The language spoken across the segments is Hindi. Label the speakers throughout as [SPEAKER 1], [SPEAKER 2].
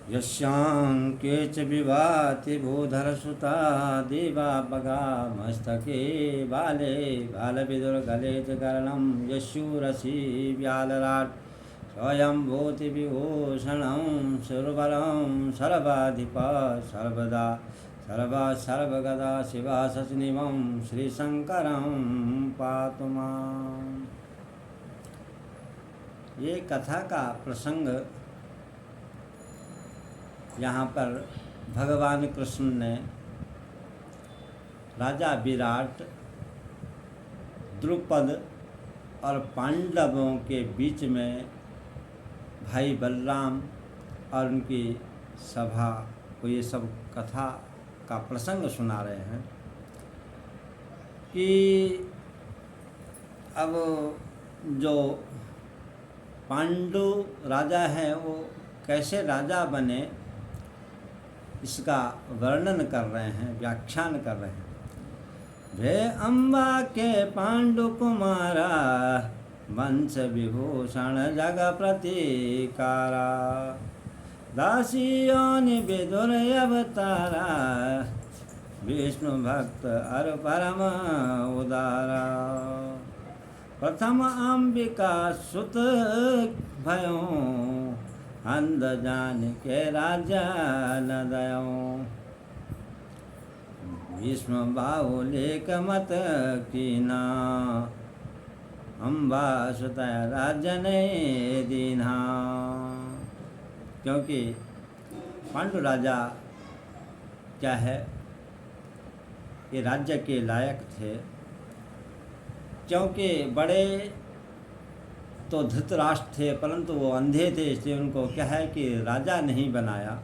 [SPEAKER 1] यस्यां केच विभाति भूधरसुता देवा बगा मस्तके बाले बालविदुर्गले च कर्णं यस्यूरसि व्यालराट् स्वयं भूति विभूषणं सुरवरं सर्वाधिप सर्वदा सर्वगदा शिवा सचनिवं श्रीशंकरं पातु माम्। ये कथा का प्रसंग यहाँ पर भगवान कृष्ण ने राजा विराट, द्रुपद और पांडवों के बीच में भाई बलराम और उनकी सभा को ये सब कथा का प्रसंग सुना रहे हैं कि अब जो पांडु राजा हैं वो कैसे राजा बने, इसका वर्णन कर रहे हैं, व्याख्यान कर रहे हैं। वे अम्बा के पांडु कुमारा वंश विभूषण जग प्रतिकारा दासियों विदुर अवतारा विष्णु भक्त अर परम उदारा प्रथम अंबिका सुत भयो अंध जान के राजा न दयो भीष्म बाहुलेख मत कीना अम्बा सुत राजा ने दीना। क्योंकि पांडु राजा क्या है, ये राज्य के लायक थे, क्योंकि बड़े तो धृतराष्ट्र थे परंतु वो अंधे थे, इसलिए उनको क्या है कि राजा नहीं बनाया।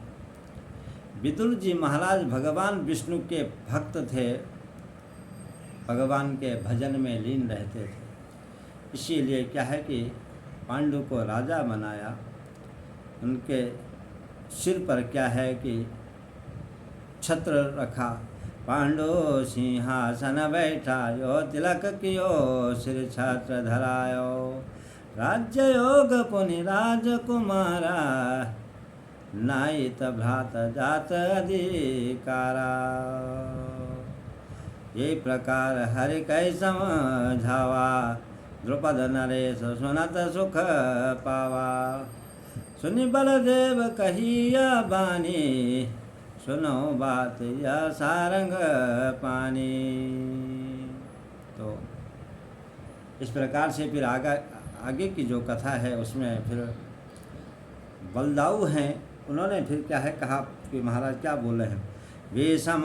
[SPEAKER 1] विदुर जी महाराज भगवान विष्णु के भक्त थे, भगवान के भजन में लीन रहते थे, इसीलिए क्या है कि पांडु को राजा बनाया। उनके सिर पर क्या है कि छत्र रखा, पांडु सिंहासन बैठायो तिलक कियो सिर छत्र धरायो राज्य योग पुनि राजकुमारा नायित भ्रात जात अधिकारा। ये प्रकार हरि कै समझावा द्रुपद नरेश सुनत सुख पावा सुनि बलदेव कहिया बानी सुनो बात या सारंग पानी। तो इस प्रकार से फिर आगे की जो कथा है उसमें फिर बलदाऊ हैं, उन्होंने फिर क्या है कहा कि महाराज क्या बोले हैं, विषम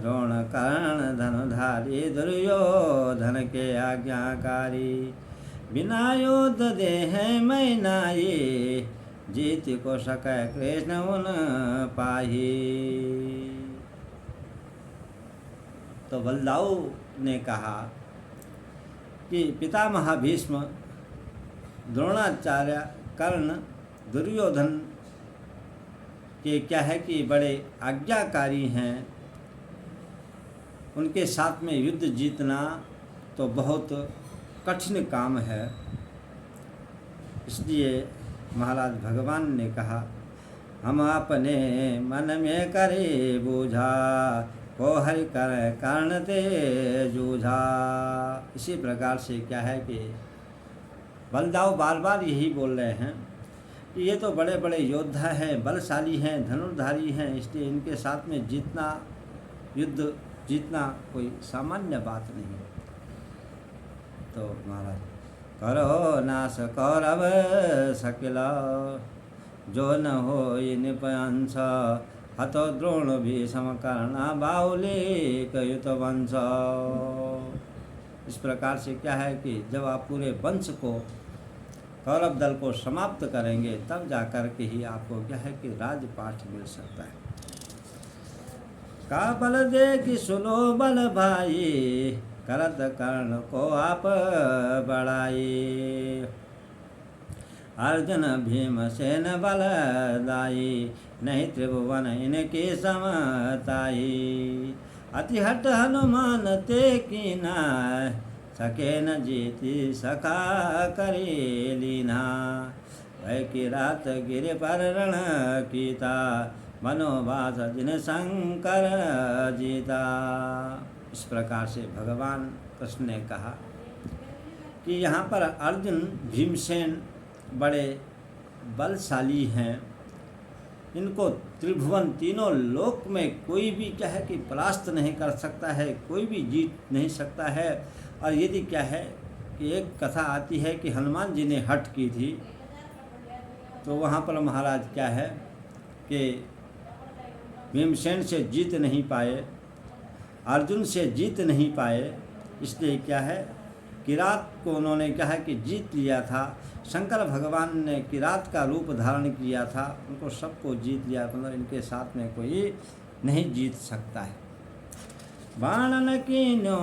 [SPEAKER 1] द्रोण कर्ण धनुधारी दुर्योधन के आज्ञाकारी बिना युद्ध दे है मैनाई जीत को सकै कृष्ण उन पाही। तो बलदाऊ ने कहा कि पितामह भीष्म, द्रोणाचार्य, कर्ण, दुर्योधन के क्या है कि बड़े आज्ञाकारी हैं, उनके साथ में युद्ध जीतना तो बहुत कठिन काम है। इसलिए महाराज भगवान ने कहा हम अपने मन में करे बूझा को हरि कर कारण ते जूझा। इसी प्रकार से क्या है कि बलदाऊ बार बार यही बोल रहे हैं कि ये तो बड़े बड़े योद्धा हैं, बलशाली हैं, धनुर्धारी हैं, इसलिए इनके साथ में युद्ध जीतना कोई सामान्य बात नहीं। तो महाराज करो नाश कौरव सकिला जो न हो निपंस हतो द्रोण भीषम कर्णा बाहुलिक युत वंश। इस प्रकार से क्या है कि जब आप पूरे वंश को, कौरव दल को समाप्त करेंगे तब जाकर के ही आपको क्या है कि राजपाठ मिल सकता है। का बल दे कि सुनो बल भाई करत कर्ण को आप बढ़ाई अर्जुन भीमसेन बलदाई नहीं त्रिभुवन इनकी समताई अति हट हनुमान ते कीना सके न जीती सखा करे लीना भय की रात गिर पर रण कीता, मनोवास जिन शंकर जीता। इस प्रकार से भगवान कृष्ण ने कहा कि यहाँ पर अर्जुन भीमसेन बड़े बलशाली हैं, इनको त्रिभुवन तीनों लोक में कोई भी क्या है कि परास्त नहीं कर सकता है, कोई भी जीत नहीं सकता है। और यदि क्या है कि एक कथा आती है कि हनुमान जी ने हठ की थी, तो वहाँ पर महाराज क्या है कि भीमसेन से जीत नहीं पाए, अर्जुन से जीत नहीं पाए, इसलिए क्या है किरात को उन्होंने क्या है कि जीत लिया था। शंकर भगवान ने किरात का रूप धारण किया था, उनको सबको जीत लिया, मतलब इनके साथ में कोई नहीं जीत सकता है। बाणन कीन्यो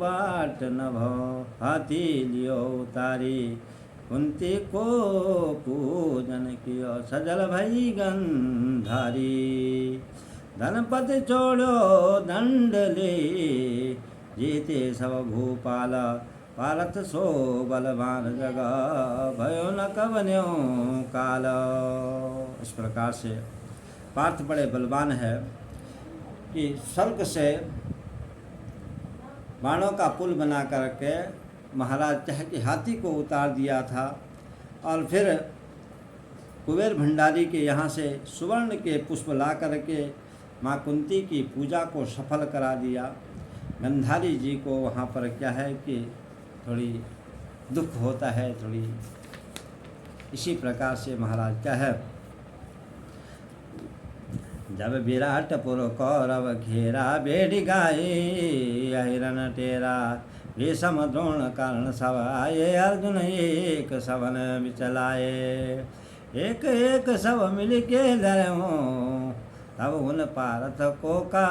[SPEAKER 1] बाट न भो, हाथी लियो उतारी, कुंती को पूजन कियो, सजल भई गंधारी, धनपति छोड़ो दंड ले, जीते सब भूपाल, पारत सो बलवान जगह, भयो न कवन्यो काल। इस प्रकार से पार्थ बड़े बलवान है कि स्वर्ग से बाणों का पुल बना करके महाराज चाहे कि हाथी को उतार दिया था, और फिर कुबेर भंडारी के यहाँ से सुवर्ण के पुष्प ला करके माँ कुंती की पूजा को सफल करा दिया। गंधारी जी को वहाँ पर क्या है कि थोड़ी दुख होता है, थोड़ी इसी प्रकार से महाराज क्या है, जब विराटपुर कौरव घेरा, बेड़ी गाये हिरण टेरा, भीषम द्रोण कर्ण सब आए, अर्जुन एक सवन बिचलाए, एक एक सब मिल के लड़ऊं, तब उन पारथ को का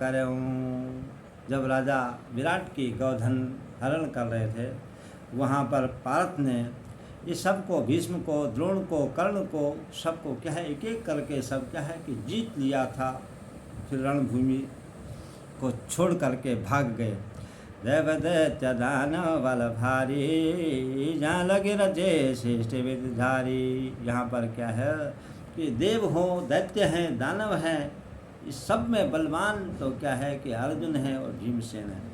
[SPEAKER 1] करूं। जब राजा विराट की गोधन हरण कर रहे थे, वहाँ पर पार्थ ने ये सबको, भीष्म को, द्रोण को, कर्ण को, सबको क्या है एक एक करके सब क्या है कि जीत लिया था। फिर रणभूमि को छोड़ करके भाग गए। देव दैत्य दानव बल भारी, जहाँ लगे रजे श्रेष्ठ विधारी। यहाँ पर क्या है कि देव हो, दैत्य हैं, दानव हैं, इस सब में बलवान तो क्या है कि अर्जुन है और भीमसेन है।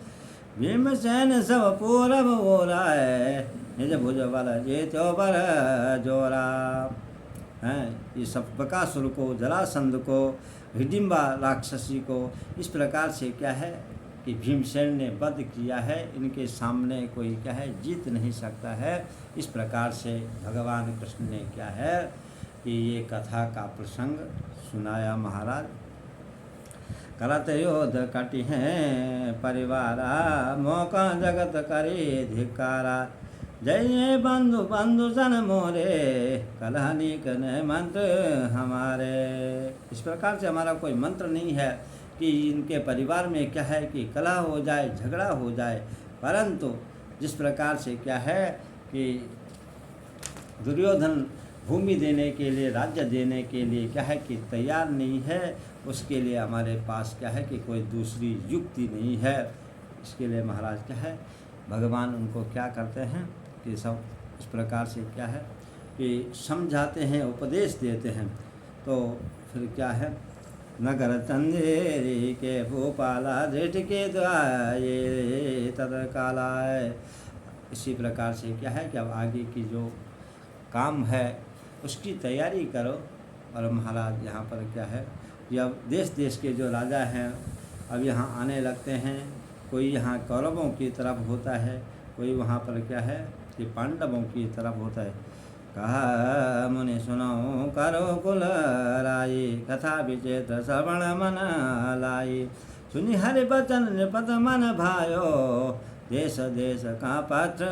[SPEAKER 1] भीमसेन सब पूरब ओरा है, निज भुज बल जेतो बर जोरा हैं। ये सब बकासुर को, जरासंध को, हिडिम्बा राक्षसी को इस प्रकार से क्या है कि भीमसेन ने वध किया है। इनके सामने कोई क्या है जीत नहीं सकता है। इस प्रकार से भगवान कृष्ण ने क्या है कि ये कथा का प्रसंग सुनाया महाराज। करत योद्ध कटि हैं परिवारा, मौका जगत करे धिकारा, जय बंधु बंधु सन मोरे, कलहनी कने मंत्र हमारे। इस प्रकार से हमारा कोई मंत्र नहीं है कि इनके परिवार में क्या है कि कलह हो जाए, झगड़ा हो जाए, परंतु जिस प्रकार से क्या है कि दुर्योधन भूमि देने के लिए, राज्य देने के लिए क्या है कि तैयार नहीं है, उसके लिए हमारे पास क्या है कि कोई दूसरी युक्ति नहीं है। इसके लिए महाराज क्या है भगवान उनको क्या करते हैं कि सब इस प्रकार से क्या है कि समझाते हैं, उपदेश देते हैं। तो फिर क्या है, नगर चंदेरी के भूपाला, दृढ़ के द्वाये तद कालाय। इसी प्रकार से क्या है कि अब आगे की जो काम है उसकी तैयारी करो। और महाराज यहाँ पर क्या है कि अब देश देश के जो राजा हैं अब यहाँ आने लगते हैं। कोई यहाँ कौरवों की तरफ होता है, कोई वहाँ पर क्या है कि पांडवों की तरफ होता है। कहा मुनि सुनो करो कुल राई, कथा विचेत श्रवण मन लाई, सुनि हरि बचन निपत मन भायो, देश देश का पत्र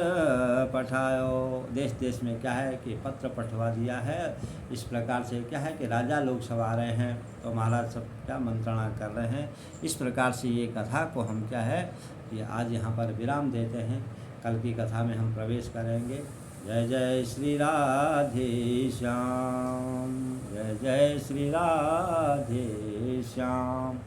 [SPEAKER 1] पठायो। देश देश में क्या है कि पत्र पठवा दिया है। इस प्रकार से क्या है कि राजा लोग सब आ रहे हैं, तो महाराज सब क्या मंत्रणा कर रहे हैं। इस प्रकार से ये कथा को हम क्या है कि आज यहाँ पर विराम देते हैं। कल की कथा में हम प्रवेश करेंगे। जय जय श्री राधे श्याम, जय जय श्री राधे श्याम।